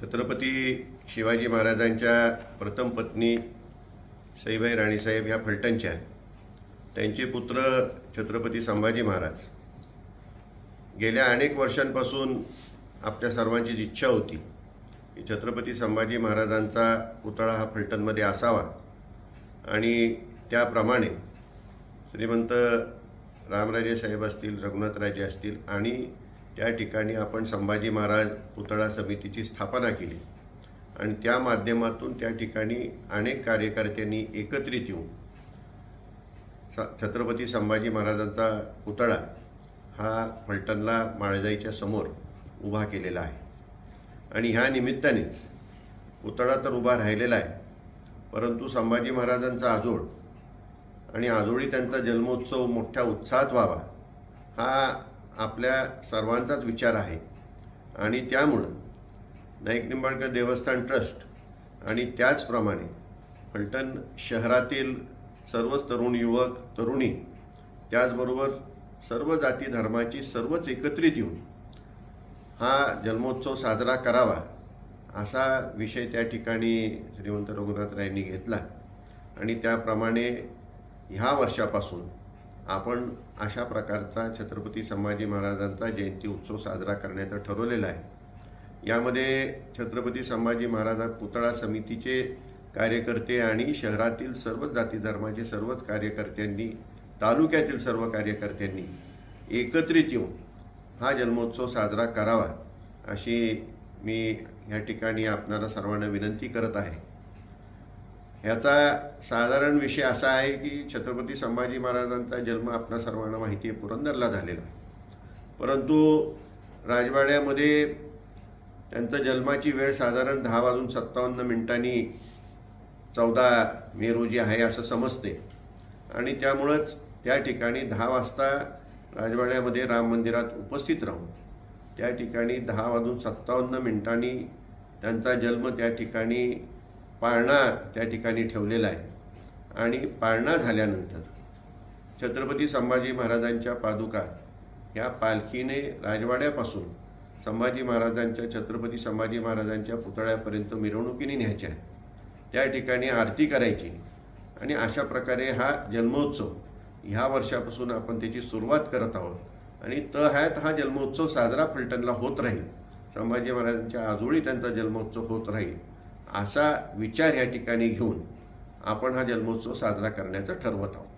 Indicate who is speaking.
Speaker 1: छत्रपती शिवाजी महाराजांच्या प्रथम पत्नी सईबाई राणीसाहेब ह्या फलटणच्या, त्यांचे पुत्र छत्रपती संभाजी महाराज गेल्या अनेक वर्षांपासून आपल्या सर्वांची इच्छा होती की छत्रपती संभाजी महाराजांचा पुतळा हा फलटणमध्ये असावा आणि त्याप्रमाणे श्रीमंत रामराजे साहेब असतील, रघुनाथराजे असतील आणि त्या ठिकाणी आपण संभाजी महाराज पुतळा समितीची स्थापना केली आणि त्या माध्यमातून त्या ठिकाणी अनेक कार्यकर्त्यांनी एकत्रित येऊन छत्रपती संभाजी महाराजांचा पुतळा हा फलटणला माळजाईच्या समोर उभा केलेला आहे. आणि ह्या निमित्तानेच पुतळा तर उभा राहिलेला आहे, परंतु संभाजी महाराजांचा आजोळ आणि आजोळी त्यांचा जन्मोत्सव मोठ्या उत्साहात व्हावा हा आपल्या सर्वांचाच विचार आहे. आणि त्यामुळं नाईक निंबाळकर देवस्थान ट्रस्ट आणि त्याचप्रमाणे फलटण शहरातील सर्वच तरुण युवक तरुणी, त्याचबरोबर सर्व जाती धर्माची सर्वच एकत्रित येऊन हा जन्मोत्सव साजरा करावा असा विषय त्या ठिकाणी श्रीमंत रघुनाथरायांनी घेतला आणि त्याप्रमाणे ह्या वर्षापासून आपण अशा प्रकारचा छत्रपती संभाजी महाराजांचा जयंती उत्सव साजरा करण्याचं ठरवलेला आहे. यामध्ये छत्रपती संभाजी महाराज पुतळा समितीचे कार्यकर्ते आणि शहरातील सर्वच जाती धर्माचे सर्वच कार्यकर्त्यांनी, तालुक्यातील सर्व कार्यकर्त्यांनी एकत्रित येऊन हा जन्मोत्सव साजरा करावा अशी मी या ठिकाणी आपणाला सर्वांना विनंती करत आहे. ह्याचा साधारण विषय असा आहे की छत्रपती संभाजी महाराजांचा जन्म आपल्या सर्वांना माहिती आहे, पुरंदरला झालेला आहे. परंतु राजवाड्यामध्ये त्यांचा जन्माची वेळ साधारण 10:57 14 मे रोजी आहे असं समजते आणि त्यामुळंच त्या ठिकाणी 10 वाजता राजवाड्यामध्ये राम मंदिरात उपस्थित राहून त्या ठिकाणी 10:57 त्यांचा जन्म त्या ठिकाणी पाळणा त्या ठिकाणी ठेवलेला आहे आणि पाळणा झाल्यानंतर छत्रपती संभाजी महाराजांच्या पादुका ह्या पालखीने राजवाड्यापासून संभाजी महाराजांच्या, छत्रपती संभाजी महाराजांच्या पुतळ्यापर्यंत मिरवणुकीने न्यायच्या, त्या ठिकाणी आरती करायची आणि अशा प्रकारे हा जन्मोत्सव ह्या वर्षापासून आपण त्याची सुरुवात करत आहोत आणि तळ्यात हा जन्मोत्सव साजरा फलटणला होत राहील. संभाजी महाराजांच्या आजोळी त्यांचा जन्मोत्सव होत राहील असा विचार या ठिकाणी घेऊन आपण हा जन्मोत्सव साजरा करण्याचं ठरवत आहोत.